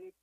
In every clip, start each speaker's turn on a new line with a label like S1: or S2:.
S1: 1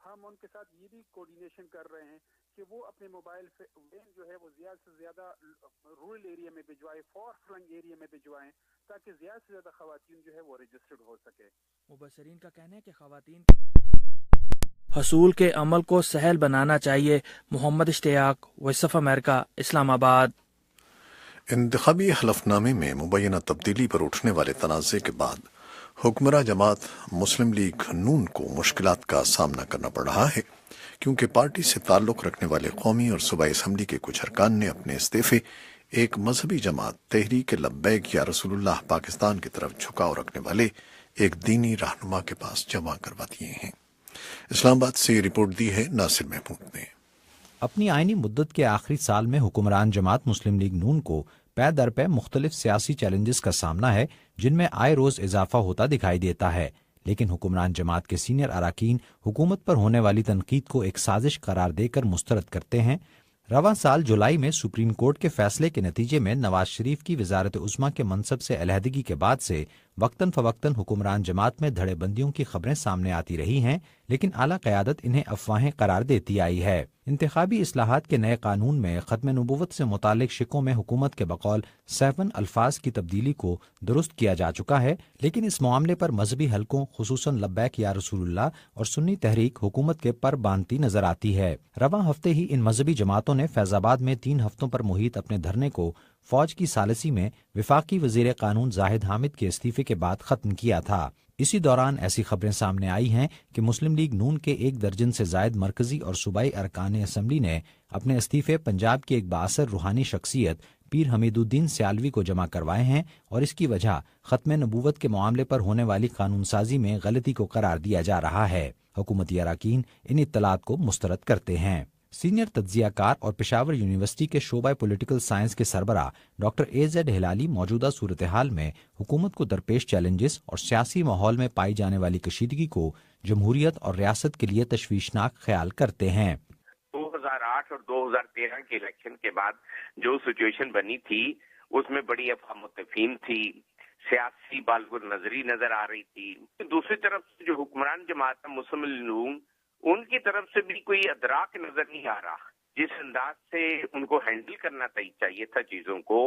S1: ہم ان کے ساتھ یہ بھی کوآرڈینیشن کر رہے ہیں کہ وہ اپنے موبائل وین جو ہے وہ زیادہ سے زیادہ رورل ایریا میں بھجوائے، فار فلنگ ایریا میں بھجوائیں، تاکہ زیادہ سے زیادہ خواتین جو ہے وہ رجسٹرڈ ہو سکے۔
S2: مبصرین کا کہنا ہے کہ خواتین حصول کے عمل کو سہل بنانا چاہیے۔ محمد اشتیاق، وائس آف امریکہ، اسلام آباد۔
S3: انتخابی حلف نامے میں مبینہ تبدیلی پر اٹھنے والے تنازع کے بعد حکمراں جماعت مسلم لیگ نون کو مشکلات کا سامنا کرنا پڑ رہا ہے، کیونکہ پارٹی سے تعلق رکھنے والے قومی اور صوبائی اسمبلی کے کچھ ارکان نے اپنے استعفے ایک مذہبی جماعت تحریک لبیک یا رسول اللہ پاکستان کی طرف جھکاؤ رکھنے والے ایک دینی رہنما کے پاس جمع کروا دیے ہیں۔ اسلام آباد سے رپورٹ دی ہے ناصر محمود نے۔
S4: اپنی آئینی مدت کے آخری سال میں حکمران جماعت مسلم لیگ نون کو پے در پے مختلف سیاسی چیلنجز کا سامنا ہے، جن میں آئے روز اضافہ ہوتا دکھائی دیتا ہے، لیکن حکمران جماعت کے سینئر اراکین حکومت پر ہونے والی تنقید کو ایک سازش قرار دے کر مسترد کرتے ہیں۔ رواں سال جولائی میں سپریم کورٹ کے فیصلے کے نتیجے میں نواز شریف کی وزارت عظمیٰ کے منصب سے علیحدگی کے بعد سے وقتاً فوقتاً حکمران جماعت میں دھڑے بندیوں کی خبریں سامنے آتی رہی ہیں، لیکن اعلیٰ قیادت انہیں افواہیں قرار دیتی آئی ہے۔ انتخابی اصلاحات کے نئے قانون میں ختم نبوت سے متعلق شقوں میں حکومت کے بقول 7 الفاظ کی تبدیلی کو درست کیا جا چکا ہے، لیکن اس معاملے پر مذہبی حلقوں خصوصاً لبیک یا رسول اللہ اور سنی تحریک حکومت کے پر باندھتی نظر آتی ہے۔ رواں ہفتے ہی ان مذہبی جماعتوں نے فیض آباد میں 3 ہفتوں پر محیط اپنے دھرنے کو فوج کی ثالثی میں وفاقی وزیر قانون زاہد حامد کے استعفے کے بعد ختم کیا تھا۔ اسی دوران ایسی خبریں سامنے آئی ہیں کہ مسلم لیگ نون کے 1 درجن سے زائد مرکزی اور صوبائی ارکان اسمبلی نے اپنے استعفے پنجاب کی ایک بااثر روحانی شخصیت پیر حمید الدین سیالوی کو جمع کروائے ہیں، اور اس کی وجہ ختم نبوت کے معاملے پر ہونے والی قانون سازی میں غلطی کو قرار دیا جا رہا ہے۔ حکومتی اراکین ان اطلاعات کو مسترد کرتے ہیں۔ سینئر تجزیہ کار اور پشاور یونیورسٹی کے شعبہ پولیٹیکل سائنس کے سربراہ ڈاکٹر AZ ہلالی موجودہ صورتحال میں حکومت کو درپیش چیلنجز اور سیاسی ماحول میں پائی جانے والی کشیدگی کو جمہوریت اور ریاست کے لیے تشویشناک خیال کرتے ہیں۔
S5: 2008 اور 2013 کے الیکشن کے بعد جو سچویشن بنی تھی اس میں بڑی افہام و تفہیم تھی، سیاسی بالغ نظری نظر آ رہی تھی۔ دوسری طرف جو حکمران جماعت مسلم لیگ ان کی طرف سے بھی کوئی ادراک نظر نہیں آ رہا، جس انداز سے ان کو ہینڈل کرنا چاہیے تھا چیزوں کو،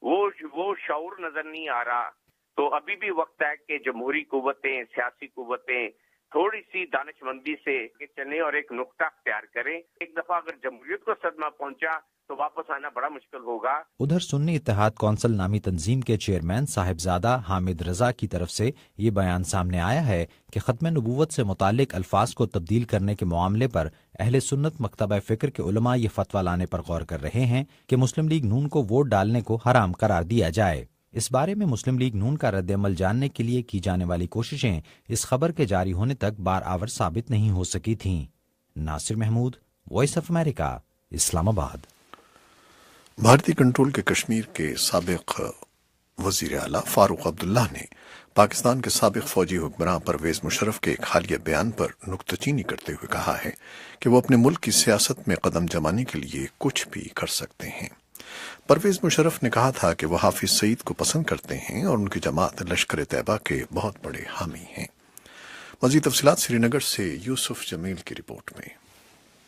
S5: وہ شعور نظر نہیں آ رہا۔ تو ابھی بھی وقت ہے کہ جمہوری قوتیں، سیاسی قوتیں تھوڑی سی دانشمندی سے چلیں اور ایک نقطہ اختیار کریں۔ ایک دفعہ اگر جمہوریت کو صدمہ پہنچا تو واپس آنا بڑا مشکل ہوگا۔
S4: ادھر سنی اتحاد کونسل نامی تنظیم کے چیئرمین صاحبزادہ حامد رضا کی طرف سے یہ بیان سامنے آیا ہے کہ ختم نبوت سے متعلق الفاظ کو تبدیل کرنے کے معاملے پر اہل سنت مکتبہ فکر کے علماء یہ فتویٰ لانے پر غور کر رہے ہیں کہ مسلم لیگ نون کو ووٹ ڈالنے کو حرام قرار دیا جائے۔ اس بارے میں مسلم لیگ نون کا رد عمل جاننے کے لیے کی جانے والی کوششیں اس خبر کے جاری ہونے تک بار آور ثابت نہیں ہو سکی تھیں۔ ناصر محمود، وائس آف امریکہ، اسلام آباد۔
S3: بھارتی کنٹرول کے کشمیر کے سابق وزیر اعلیٰ فاروق عبداللہ نے پاکستان کے سابق فوجی حکمراں پرویز مشرف کے ایک حالیہ بیان پر نکتہ چینی کرتے ہوئے کہا ہے کہ وہ اپنے ملک کی سیاست میں قدم جمانے کے لیے کچھ بھی کر سکتے ہیں۔ پرویز مشرف نے کہا تھا کہ وہ حافظ سعید کو پسند کرتے ہیں اور ان کی جماعت لشکر طیبہ کے بہت بڑے حامی ہیں۔ مزید تفصیلات سری نگر سے یوسف جمیل کی رپورٹ میں۔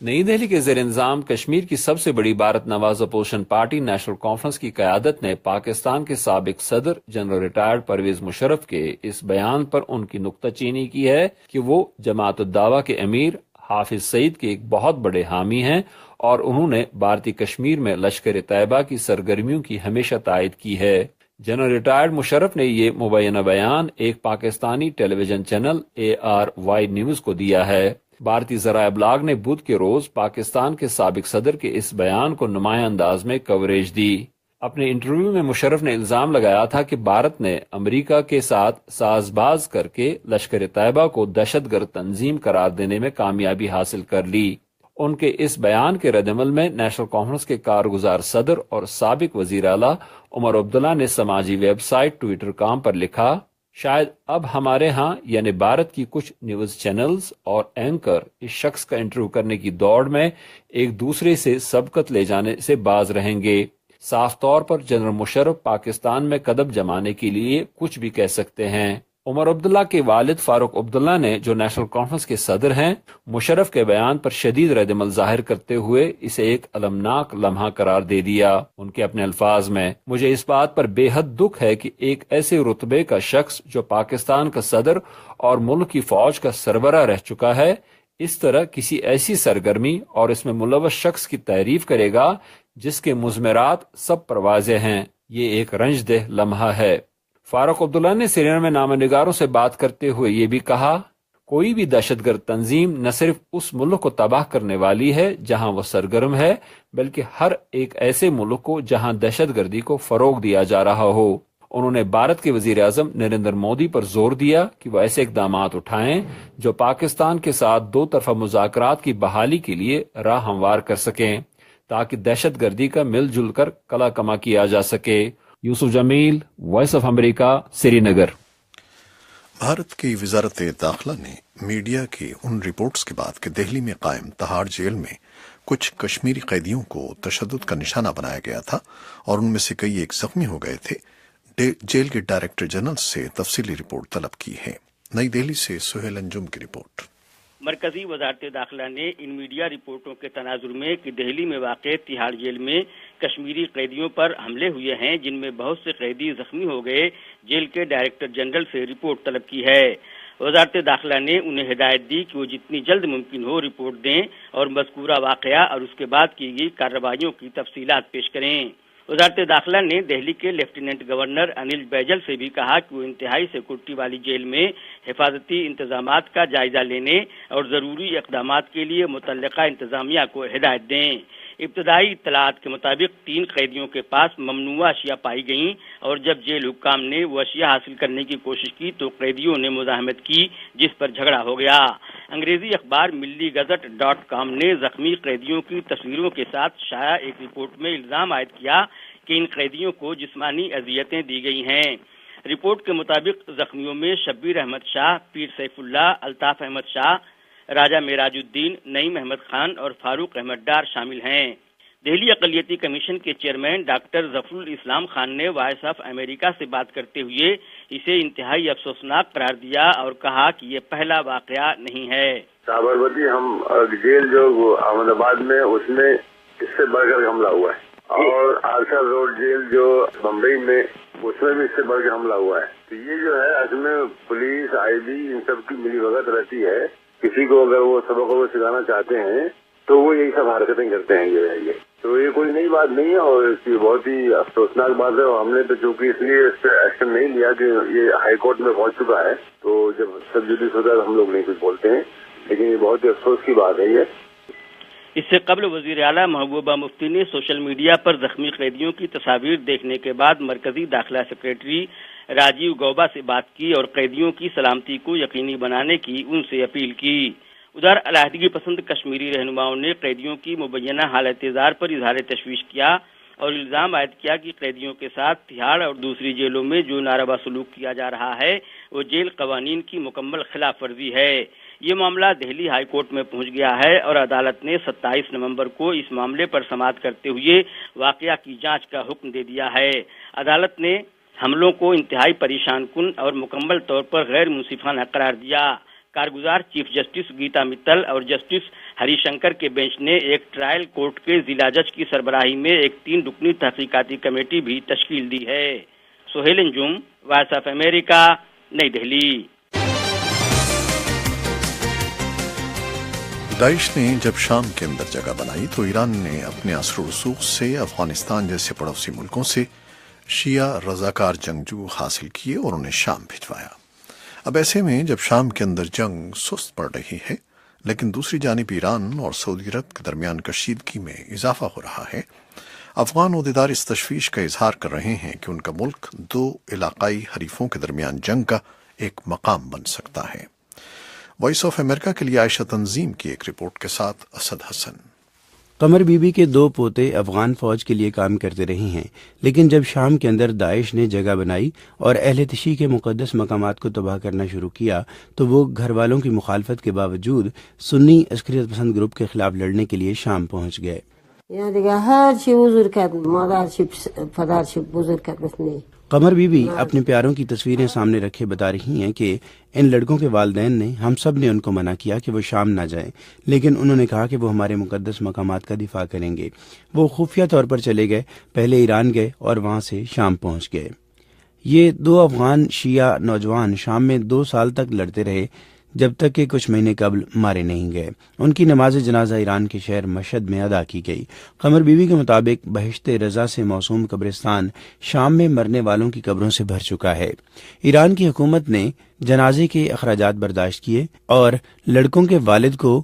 S6: نئی دہلی کے زیر انتظام کشمیر کی سب سے بڑی بھارت نواز اپوزیشن پارٹی نیشنل کانفرنس کی قیادت نے پاکستان کے سابق صدر جنرل ریٹائرڈ پرویز مشرف کے اس بیان پر ان کی نکتہ چینی کی ہے کہ وہ جماعت الدعوہ کے امیر حافظ سعید کے ایک بہت بڑے حامی ہیں، اور انہوں نے بھارتی کشمیر میں لشکر طیبہ کی سرگرمیوں کی ہمیشہ تائید کی ہے۔ جنرل ریٹائرڈ مشرف نے یہ مبینہ بیان ایک پاکستانی ٹیلی ویژن چینل ARY نیوز کو دیا ہے۔ بھارتی ذرائع ابلاغ نے بدھ کے روز پاکستان کے سابق صدر کے اس بیان کو نمایاں انداز میں کوریج دی۔ اپنے انٹرویو میں مشرف نے الزام لگایا تھا کہ بھارت نے امریکہ کے ساتھ ساز باز کر کے لشکر طیبہ کو دہشت گرد تنظیم قرار دینے میں کامیابی حاصل کر لی۔ ان کے اس بیان کے رد عمل میں نیشنل کانفرنس کے کارگزار صدر اور سابق وزیر اعلیٰ عمر عبداللہ نے سماجی ویب سائٹ ٹویٹر.com پر لکھا، شاید اب ہمارے ہاں یعنی بھارت کی کچھ نیوز چینلز اور اینکر اس شخص کا انٹرویو کرنے کی دوڑ میں ایک دوسرے سے سبقت لے جانے سے باز رہیں گے۔ صاف طور پر جنرل مشرف پاکستان میں قدم جمانے کے لیے کچھ بھی کہہ سکتے ہیں۔ عمر عبداللہ کے والد فاروق عبداللہ نے، جو نیشنل کانفرنس کے صدر ہیں، مشرف کے بیان پر شدید رد عمل ظاہر کرتے ہوئے اسے ایک المناک لمحہ قرار دے دیا۔ ان کے اپنے الفاظ میں، مجھے اس بات پر بے حد دکھ ہے کہ ایک ایسے رتبے کا شخص جو پاکستان کا صدر اور ملک کی فوج کا سربراہ رہ چکا ہے، اس طرح کسی ایسی سرگرمی اور اس میں ملوث شخص کی تعریف کرے گا جس کے مضمرات سب پر واضح ہیں۔ یہ ایک رنج دہ لمحہ ہے۔ فاروق عبداللہ نے سری نگر میں نامہ نگاروں سے بات کرتے ہوئے یہ بھی کہا، کوئی بھی دہشت گرد تنظیم نہ صرف اس ملک کو تباہ کرنے والی ہے جہاں وہ سرگرم ہے، بلکہ ہر ایک ایسے ملک کو جہاں دہشت گردی کو فروغ دیا جا رہا ہو۔ انہوں نے بھارت کے وزیر اعظم نریندر مودی پر زور دیا کہ وہ ایسے اقدامات اٹھائیں جو پاکستان کے ساتھ دو طرفہ مذاکرات کی بحالی کے لیے راہ ہموار کر سکیں تاکہ دہشت گردی کا مل جل کر کلا کما کیا جا سکے۔ یوسف جمیل، وائس آف امریکہ، سری نگر۔
S3: بھارت کی وزارت داخلہ نے میڈیا کی ان رپورٹس کے بعد کہ دہلی میں قائم تہاڑ جیل میں کچھ کشمیری قیدیوں کو تشدد کا نشانہ بنایا گیا تھا اور ان میں سے کئی ایک زخمی ہو گئے تھے، جیل کے ڈائریکٹر جنرل سے تفصیلی رپورٹ طلب کی ہے۔ نئی دہلی سے سہیل انجم کی رپورٹ۔
S7: مرکزی وزارت داخلہ نے ان میڈیا رپورٹوں کے تناظر میں کہ دہلی میں واقع تہاڑ جیل میں کشمیری قیدیوں پر حملے ہوئے ہیں جن میں بہت سے قیدی زخمی ہو گئے، جیل کے ڈائریکٹر جنرل سے رپورٹ طلب کی ہے۔ وزارت داخلہ نے انہیں ہدایت دی کہ وہ جتنی جلد ممکن ہو رپورٹ دیں اور مذکورہ واقعہ اور اس کے بعد کی گئی کارروائیوں کی تفصیلات پیش کریں۔ وزارت داخلہ نے دہلی کے لیفٹیننٹ گورنر انل بیجل سے بھی کہا کہ وہ انتہائی سیکورٹی والی جیل میں حفاظتی انتظامات کا جائزہ لینے اور ضروری اقدامات کے لیے متعلقہ انتظامیہ کو ہدایت دیں۔ ابتدائی اطلاعات کے مطابق 3 قیدیوں کے پاس ممنوعہ اشیاء پائی گئیں اور جب جیل حکام نے وہ اشیاء حاصل کرنے کی کوشش کی تو قیدیوں نے مزاحمت کی جس پر جھگڑا ہو گیا۔ انگریزی اخبار milligazette.com نے زخمی قیدیوں کی تصویروں کے ساتھ شائع ایک رپورٹ میں الزام عائد کیا کہ ان قیدیوں کو جسمانی اذیتیں دی گئی ہیں۔ رپورٹ کے مطابق زخمیوں میں شبیر احمد شاہ، پیر سیف اللہ، الطاف احمد شاہ، راجہ معراج الدین، نعیم احمد خان اور فاروق احمد ڈار شامل ہیں۔ دہلی اقلیتی کمیشن کے چیئرمین ڈاکٹر ظفر الاسلام خان نے وائس آف امریکہ سے بات کرتے ہوئے اسے انتہائی افسوسناک قرار دیا اور کہا کہ یہ پہلا واقعہ نہیں ہے۔
S8: سابرمتی ہم جیل جو احمد آباد میں اس میں اس سے بڑھ کر حملہ ہوا ہے اور آرسر روڈ جیل جو بمبئی میں اس میں بھی اس سے بڑھ کے حملہ ہوا ہے۔ تو یہ جو ہے اس میں پولیس، آئی بی ان سب کی ملی بھگت رہتی ہے۔ کسی کو اگر وہ سبق وہ سکھانا چاہتے ہیں تو وہ یہی سب حرکتیں کرتے ہیں۔ یہ تو یہ کوئی نئی بات نہیں ہے اور اس کی بہت ہی افسوسناک بات ہے اور ہم نے تو چونکہ اس لیے اس پہ ایکشن نہیں لیا کہ یہ ہائی کورٹ میں پہنچ چکا ہے تو جب سب جوڈیس ہوتا ہے تو ہم لوگ نہیں کچھ بولتے ہیں، لیکن یہ بہت ہی افسوس کی بات ہے۔ یہ
S7: اس سے قبل وزیر اعلیٰ محبوبہ مفتی نے سوشل میڈیا پر زخمی قیدیوں کی تصاویر دیکھنے کے بعد مرکزی داخلہ سیکریٹری راجیو گوبا سے بات کی اور قیدیوں کی سلامتی کو یقینی بنانے کی ان سے اپیل کی۔ ادھر علیحدگی پسند کشمیری رہنماؤں نے قیدیوں کی مبینہ حالت اعتزار پر اظہار تشویش کیا اور الزام عائد کیا کہ قیدیوں کے ساتھ تہاڑ اور دوسری جیلوں میں جو ناروا سلوک کیا جا رہا ہے وہ جیل قوانین کی مکمل خلاف ورزی ہے۔ یہ معاملہ دہلی ہائی کورٹ میں پہنچ گیا ہے اور عدالت نے 27 نومبر کو اس معاملے پر سماعت کرتے ہوئے واقعہ کی جانچ کا حکم دے دیا ہے۔ عدالت نے حملوں کو انتہائی پریشان کن اور مکمل طور پر غیر منصفانہ قرار دیا۔ کارگزار چیف جسٹس گیتا متل اور جسٹس ہری شنکر کے بینچ نے ایک ٹرائل کورٹ کے ضلع جج کی سربراہی میں ایک 3 رکنی تحقیقاتی کمیٹی بھی تشکیل دی ہے۔ سہیل انجم، وائس آف امریکہ، نئی دہلی۔
S3: داعش نے جب شام کے اندر جگہ بنائی تو ایران نے اپنے اثر و رسوخ سے افغانستان جیسے پڑوسی ملکوں سے شیعہ رضاکار جنگجو حاصل کیے اور انہیں شام بھجوایا۔ اب ایسے میں جب شام کے اندر جنگ سست پڑ رہی ہے لیکن دوسری جانب ایران اور سعودی عرب کے درمیان کشیدگی میں اضافہ ہو رہا ہے، افغان عہدیدار اس تشویش کا اظہار کر رہے ہیں کہ ان کا ملک 2 علاقائی حریفوں کے درمیان جنگ کا ایک مقام بن سکتا ہے۔ وائس آف امریکہ کے لیے عائشہ تنظیم کی ایک رپورٹ کے ساتھ اسد حسن۔
S9: قمر بی بی کے 2 پوتے افغان فوج کے لیے کام کرتے رہے ہیں، لیکن جب شام کے اندر داعش نے جگہ بنائی اور اہل تشیع کے مقدس مقامات کو تباہ کرنا شروع کیا تو وہ گھر والوں کی مخالفت کے باوجود سنی عسکریت پسند گروپ کے خلاف لڑنے کے لیے شام پہنچ گئے۔
S10: یہاں دیکھا ہر چی حضور کرد مادر چی پدر چی بزرگ کرد گفت نہیں
S9: قمر بی بی اپنے پیاروں کی تصویریں سامنے رکھے بتا رہی ہیں کہ ان لڑکوں کے والدین نے ہم سب نے ان کو منع کیا کہ وہ شام نہ جائیں، لیکن انہوں نے کہا کہ وہ ہمارے مقدس مقامات کا دفاع کریں گے۔ وہ خفیہ طور پر چلے گئے، پہلے ایران گئے اور وہاں سے شام پہنچ گئے۔ یہ 2 افغان شیعہ نوجوان شام میں 2 سال تک لڑتے رہے، جب تک کہ کچھ مہینے قبل مارے نہیں گئے۔ ان کی نماز جنازہ ایران کے شہر مشہد میں ادا کی گئی۔ قمر بی بی کے مطابق بہشت رضا سے موسوم قبرستان شام میں مرنے والوں کی قبروں سے بھر چکا ہے۔ ایران کی حکومت نے جنازے کے اخراجات برداشت کیے اور لڑکوں کے والد کو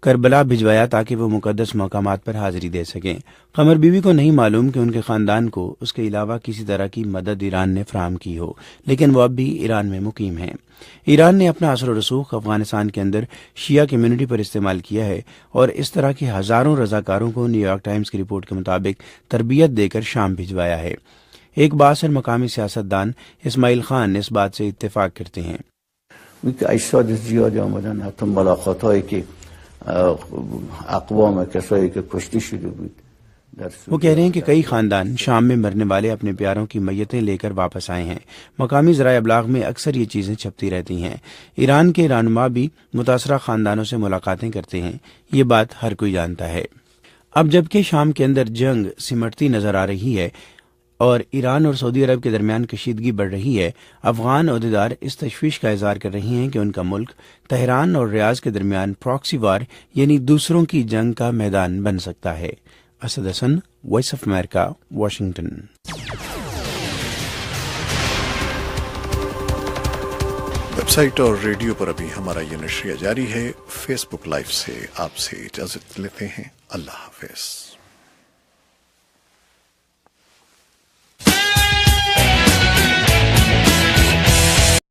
S9: کربلا بھجوایا تاکہ وہ مقدس مقامات پر حاضری دے سکیں۔ قمر بی بی کو نہیں معلوم کہ ان کے خاندان کو اس کے علاوہ کسی طرح کی مدد ایران نے فراہم کی ہو، لیکن وہ اب بھی ایران میں مقیم ہیں۔ ایران نے اپنا اثر و رسوخ افغانستان کے اندر شیعہ کمیونٹی پر استعمال کیا ہے اور اس طرح کے ہزاروں رضاکاروں کو نیو یارک ٹائمز کی رپورٹ کے مطابق تربیت دے کر شام بھجوایا ہے۔ ایک بااثر مقامی سیاستدان اسماعیل خان اس بات سے اتفاق کرتے ہیں۔
S10: اقوام کسایی که کشته شده بود
S9: وہ کہہ رہے ہیں کہ کئی خاندان شام میں مرنے والے اپنے پیاروں کی میتیں لے کر واپس آئے ہیں۔ مقامی ذرائع ابلاغ میں اکثر یہ چیزیں چھپتی رہتی ہیں۔ ایران کے رہنما بھی متاثرہ خاندانوں سے ملاقاتیں کرتے ہیں، یہ بات ہر کوئی جانتا ہے۔ اب جبکہ شام کے اندر جنگ سمٹتی نظر آ رہی ہے اور ایران اور سعودی عرب کے درمیان کشیدگی بڑھ رہی ہے، افغان عہدیدار اس تشویش کا اظہار کر رہی ہیں کہ ان کا ملک تہران اور ریاض کے درمیان پراکسی وار یعنی دوسروں کی جنگ کا میدان بن سکتا ہے۔ Asad Hasan, voice of America, Washington.
S3: Website اور ریڈیو پر ابھی ہمارا یہ نشریہ جاری ہے۔ فیس بک لائیو سے آپ سے اجازت لیتے ہیں۔ اللہ حافظ۔